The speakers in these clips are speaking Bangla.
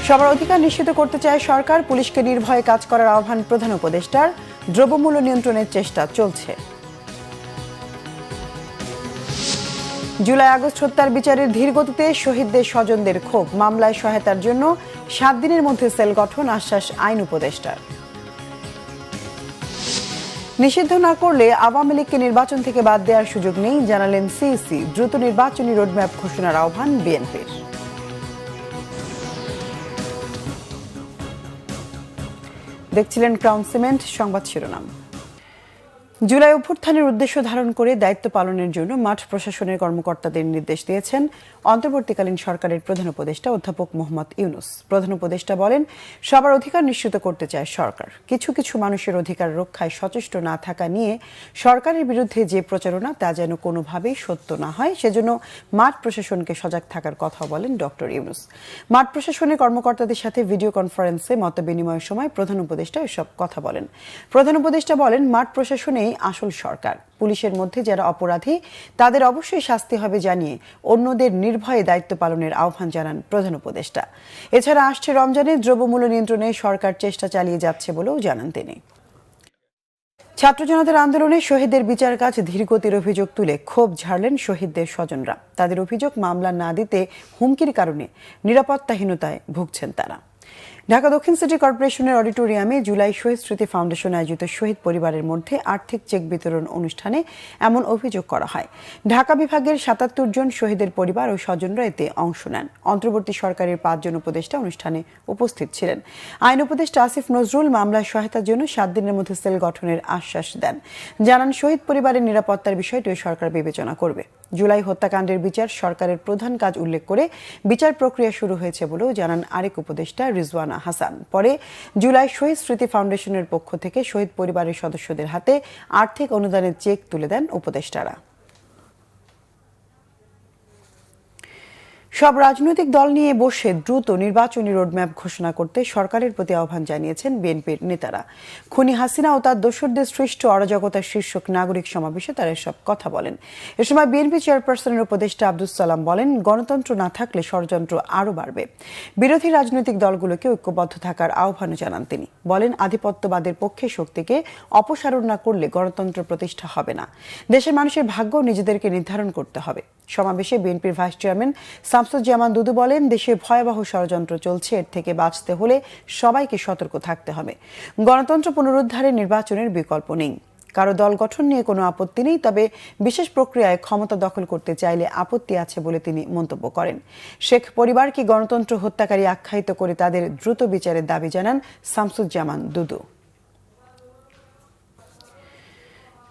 সবার অধিকার নিশ্চিত করতে চায় সরকার, পুলিশকে নির্ভয়ে কাজ করার আহ্বান প্রধান উপদেষ্টার। দ্রব্যমূল্য নিয়ন্ত্রণের চেষ্টা চলছে। জুলাই আগস্ট হত্যার বিচারের ধীর গতিতে শহীদদের স্বজনদের ক্ষোভ, মামলায় সহায়তার জন্য 7 দিনের মধ্যে সেল গঠন, আশ্বাস আইন উপদেষ্টার। নিষিদ্ধ না করলে আওয়ামী লীগকে নির্বাচন থেকে বাদ দেওয়ার সুযোগ নেই, জানালেন সিইসি। দ্রুত নির্বাচনী রোডম্যাপ ঘোষণার আহ্বান বিএনপির। দেখছিলেন ক্রাউন সিমেন্ট, সংবাদ শিরোনাম। জুলাই অভ্যুত্থানের উদ্দেশ্য ধারণ করে দায়িত্ব পালনের জন্য মাঠ প্রশাসনের কর্মকর্তাদের নির্দেশ দিয়েছেন অন্তর্বর্তীকালীন সরকারের প্রধান উপদেষ্টা অধ্যাপক মোহাম্মদ ইউনূস। প্রধান উপদেষ্টা বলেন, সবার অধিকার নিশ্চিত করতে চায় সরকার। কিছু কিছু মানুষের অধিকার রক্ষায় সচেষ্ট না থাকা নিয়ে সরকারের বিরুদ্ধে যে প্রচারণা, তা যেন কোনোভাবেই সত্য না হয়, সেজন্য মাঠ প্রশাসনকে সজাগ থাকার কথা বলেন ডক্টর ইউনূস। মাঠ প্রশাসনের কর্মকর্তাদের সাথে ভিডিও কনফারেন্সে মত বিনিময়ের সময় প্রধান উপদেষ্টা এসব কথা বলেন। প্রধান উপদেষ্টা বলেন, মাঠ প্রশাসনে আসল সরকার। পুলিশের মধ্যে যারা অপরাধী তাদের অবশ্যই শাস্তি হবে জানিয়ে অন্যদের নির্ভয়ে দায়িত্ব পালনের আহ্বান জানান প্রধান উপদেষ্টা। এছাড়া আসছে রমজানে দ্রব্যমূল্য নিয়ন্ত্রণে সরকার চেষ্টা চালিয়ে যাচ্ছে বলেও জানান তিনি। ছাত্র জনতার আন্দোলনে শহীদদের বিচার কাজ ধীরগতির অভিযোগ তুলে ক্ষোভ ঝাড়লেন শহীদদের স্বজনরা। তাদের অভিযোগ, মামলা না দিতে হুমকির কারণে নিরাপত্তাহীনতায় ভুগছেন তারা। ঢাকা দক্ষিণ সিটি কর্পোরেশনের অডিটোরিয়ামে জুলাই শহীদ স্মৃতি ফাউন্ডেশন আয়োজিত শহীদ পরিবারের মধ্যে আর্থিক চেক বিতরণ অনুষ্ঠানে এমন অভিযোগ করা হয়। ঢাকা বিভাগের ৭৭ জন শহীদের পরিবার ও স্বজনরা এতে অংশ নেন। অন্তর্বর্তী সরকারের 5 জন উপদেষ্টা অনুষ্ঠানে উপস্থিত ছিলেন। আইন উপদেষ্টা আসিফ নজরুল মামলায় সহায়তার জন্য 7 দিনের মধ্যে সেল গঠনের আশ্বাস দেন। জানান, শহীদ পরিবারের নিরাপত্তার বিষয়টিও সরকার বিবেচনা করবে। জুলাই হত্যাকাণ্ডের বিচার সরকারের প্রধান কাজ উল্লেখ করে বিচার প্রক্রিয়া শুরু হয়েছে বলেও জানান আরেক উপদেষ্টা রিজওয়ানা হাসান। পরে জুলাই শহীদ স্মৃতি ফাউন্ডেশনের পক্ষ থেকে শহীদ পরিবারের সদস্যদের হাতে আর্থিক অনুদানের চেক তুলে দেন উপদেষ্টারা। সব রাজনৈতিক দল নিয়ে বসে দ্রুত নির্বাচনী রোডম্যাপ ঘোষণা করতে সরকারের প্রতি আহ্বান জানিয়েছেন বিএনপির নেতারা। খুনি হাসিনা ও তার দোসরদের সৃষ্ট অরাজকতার শীর্ষক নাগরিক সমাবেশে তারা এসব কথা বলেন। এ সময় বিএনপি চেয়ারপারসনের উপদেষ্টা আব্দুস সালাম বলেন, গণতন্ত্র না থাকলে ষড়যন্ত্র আরও বাড়বে। বিরোধী রাজনৈতিক দলগুলোকে ঐক্যবদ্ধ থাকার আহ্বানও জানান তিনি। বলেন, আধিপত্যবাদের পক্ষে শক্তিকে অপসারণ না করলে গণতন্ত্র প্রতিষ্ঠা হবে না। দেশের মানুষের ভাগ্য নিজেদেরকে নির্ধারণ করতে হবে। সমাবেশে বিএনপির ভাইস চেয়ারম্যান শামসুজ্জামান দুদু বলেন, দেশে ভয়াবহ ষড়যন্ত্র চলছে, এর থেকে বাঁচতে হলে সবাইকে সতর্ক থাকতে হবে। গণতন্ত্র পুনরুদ্ধারে নির্বাচনের বিকল্প নেই। কারো দল গঠন নিয়ে কোনো আপত্তি নেই, তবে বিশেষ প্রক্রিয়ায় ক্ষমতা দখল করতে চাইলে আপত্তি আছে বলে তিনি মন্তব্য করেন। শেখ পরিবারকে গণতন্ত্র হত্যাকারী আখ্যায়িত করে তাদের দ্রুত বিচারের দাবি জানান শামসুজ্জামান দুদু।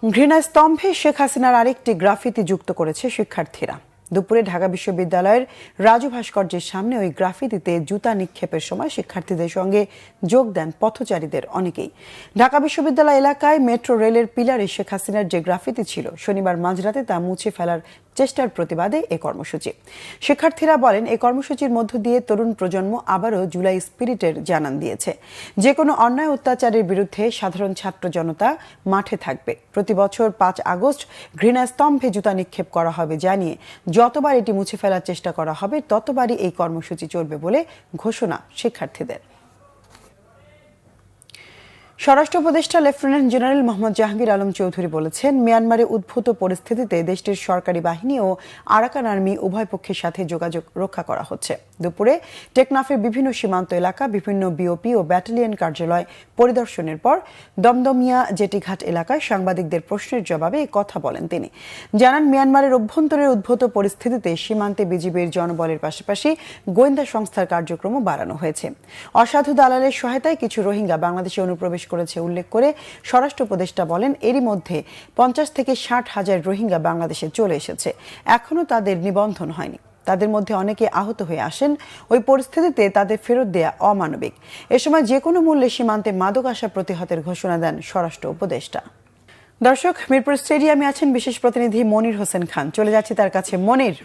ঘৃণা স্তম্ভে শেখ হাসিনার আরেকটি গ্রাফিতি যুক্ত করেছে শিক্ষার্থীরা। দুপুরে ঢাকা বিশ্ববিদ্যালয়ের রাজু ভাস্কর্যের সামনে ওই গ্রাফিতিতে জুতা নিক্ষেপের সময় শিক্ষার্থীদের সঙ্গে যোগ দেন পথচারীদের অনেকেই। ঢাকা বিশ্ববিদ্যালয় এলাকায় মেট্রো রেলের পিলারে শেখ হাসিনার যে গ্রাফিতি ছিল, শনিবার মাঝরাতে তা মুছে ফেলার চেষ্টার প্রতিবাদে এ কর্মসূচি। শিক্ষার্থীরা বলেন, এই কর্মসূচির মধ্য দিয়ে তরুণ প্রজন্ম আবারও জুলাই স্পিরিটের জানান দিয়েছে। যে কোনো অন্যায় অত্যাচারের বিরুদ্ধে সাধারণ ছাত্র জনতা মাঠে থাকবে। প্রতি বছর 5 আগস্ট ঘৃণা স্তম্ভে জুতা নিক্ষেপ করা হবে জানিয়ে যতবার এটি মুছে ফেলার চেষ্টা করা হবে ততবারই এই কর্মসূচি চলবে বলে ঘোষণা শিক্ষার্থীদের। স্বরাষ্ট্র উপদেষ্টা লেফটেন্যান্ট জেনারেল মোহাম্মদ জাহাঙ্গীর আলম চৌধুরী বলেছেন, মিয়ানমারে উদ্ভূত পরিস্থিতিতে দেশটির সরকারি বাহিনী ও আরাকান আর্মি উভয় পক্ষের সাথে যোগাযোগ রক্ষা করা হচ্ছে। দুপুরে টেকনাফের বিভিন্ন সীমান্ত এলাকা, বিভিন্ন বিওপি ও ব্যাটালিয়ন কার্যালয় পরিদর্শনের পর দমদমিয়া জেটিঘাট এলাকায় সাংবাদিকদের প্রশ্নের জবাবে এই কথা বলেন তিনি। জানান, মিয়ানমারের অভ্যন্তরে উদ্ভূত পরিস্থিতিতে সীমান্তে বিজিবির জনবলের পাশাপাশি গোয়েন্দা সংস্থার কার্যক্রমও বাড়ানো হয়েছে। অসাধু দালালের সহায়তায় কিছু রোহিঙ্গা বাংলাদেশে অনুপ্রবেশ করেছে উল্লেখ করে স্বরাষ্ট্র উপদেষ্টা বলেন, এরই মধ্যে 50 থেকে 60 হাজার রোহিঙ্গা বাংলাদেশে চলে এসেছে। এখনও তাদের নিবন্ধন হয়নি। তাদের মধ্যে অনেকে আহত হয়ে আসেন। ওই পরিস্থিতিতে তাদের ফেরত দেয়া অমানবিক। এ সময় যে কোনো মূল্যে সীমান্তে মাদক আসা প্রতিহতের ঘোষণা দেন স্বরাষ্ট্র উপদেষ্টা। দর্শক, মিরপুর স্টেডিয়ামে আছেন বিশেষ প্রতিনিধি মনির হোসেন খান। চলে যাচ্ছি তার কাছে। মনির,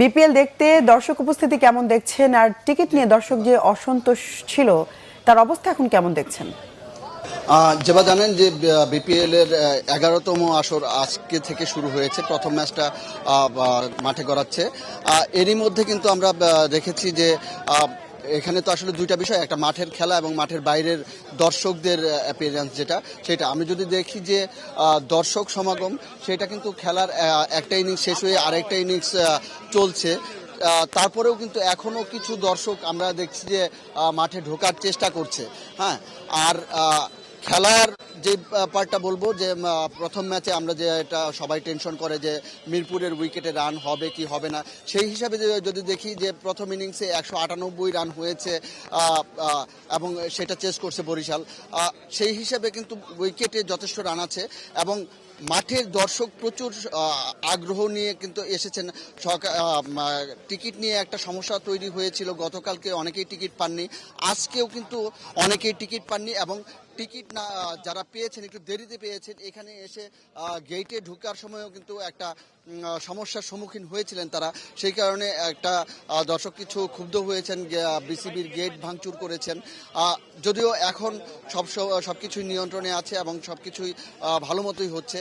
বিপিএল দেখতে দর্শক উপস্থিতি কেমন দেখছেন, আর টিকিট নিয়ে দর্শক যে অসন্তোষ ছিল তার অবস্থা এখন কেমন দেখছেন? যেবা জানেন যে বিপিএল এর 11তম আসর আজকে থেকে শুরু হয়েছে। প্রথম ম্যাচটা মাঠে গড়াচ্ছে। এরই মধ্যে কিন্তু আমরা দেখেছি যে এখানে তো আসলে দুইটা বিষয়, একটা মাঠের খেলা এবং মাঠের বাইরের দর্শকদের অ্যাপিয়ারেন্স যেটা সেটা আমি যদি দেখি যে দর্শক সমাগম সেটা কিন্তু খেলার একটা ইনিংস শেষ হয়ে আরেকটা ইনিংস চলছে, তারপরেও কিন্তু এখনো কিছু দর্শক আমরা দেখছি যে মাঠে ঢোকার চেষ্টা করছে। হ্যাঁ, আর খেলার যে পার্টটা বলবো যে প্রথম ম্যাচে আমরা যে এটা সবাই টেনশন করে যে মিরপুরের উইকেটে রান হবে কি হবে না, সেই হিসাবে যদি দেখি যে প্রথম ইনিংসে 198 রান হয়েছে এবং সেটা চেস করছে বরিশাল, সেই হিসাবে কিন্তু উইকেটে যথেষ্ট রান আছে এবং মাঠের দর্শক প্রচুর আগ্রহ নিয়ে কিন্তু এসেছেন। টিকিট নিয়ে একটা সমস্যা তৈরি হয়েছিল, গতকালকে অনেকেই টিকিট পাননি, আজকেও কিন্তু অনেকেই টিকিট পাননি এবং টিকিট না যারা পেয়েছেন একটু দেরিতে পেয়েছেন, এখানে এসে গেটে ঢোকার সময়ও কিন্তু একটা সমস্যার সম্মুখীন হয়েছিলেন তারা, সেই কারণে একটা দর্শক কিছু ক্ষুব্ধ হয়েছেন, বিসিবির গেট ভাঙচুর করেছেন। যদিও এখন সবকিছুই নিয়ন্ত্রণে আছে এবং সবকিছুই ভালো মতোই হচ্ছে,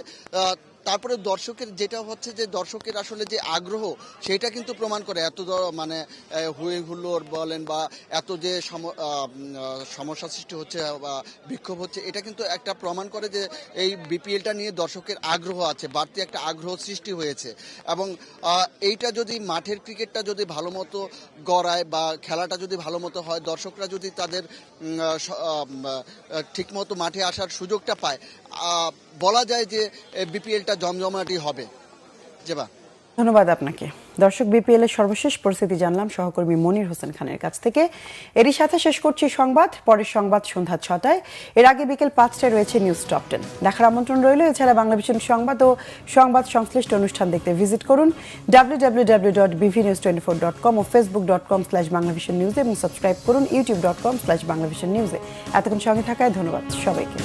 তারপরে দর্শকের যেটা হচ্ছে যে দর্শকের আসলে যে আগ্রহ সেটা কিন্তু প্রমাণ করে, এত মানে হুই হুল্লোড় বলেন বা এত যে সমস্যা সৃষ্টি হচ্ছে বা বিক্ষোভ হচ্ছে, এটা কিন্তু একটা প্রমাণ করে যে এই বিপিএলটা নিয়ে দর্শকের আগ্রহ আছে, বাড়তি একটা আগ্রহ সৃষ্টি হয়েছে। এবং এইটা যদি মাঠের ক্রিকেটটা যদি ভালো মতো গড়ায় বা খেলাটা যদি ভালো মতো হয়, দর্শকরা যদি তাদের ঠিকমতো মাঠে আসার সুযোগটা পায়, বলা যায় যে বিপিএলটা জমজমাটি হবে। জেবা, ধন্যবাদ আপনাকে। দর্শক, বিপিএল এর সর্বশেষ পরিস্থিতি জানলাম সহকর্মী মনির হোসেন খানের কাছ থেকে। এরই সাথে শেষ করছি সংবাদ। পরের সংবাদ সন্ধ্যা 6টায়, এর আগে বিকেল 5টায় রয়েছে নিউজ টপ 10। দেখার আমন্ত্রণ রইল। এছাড়া বাংলাভিশন সংবাদ ও সংবাদ সংশ্লিষ্ট অনুষ্ঠান দেখতে ভিজিট করুন www.bvnews24.com ও facebook.com/banglavisionnews এবং সাবস্ক্রাইব করুন youtube.com/banglavisionnews। এতক্ষণ সঙ্গে থাকায় ধন্যবাদ সবাইকে।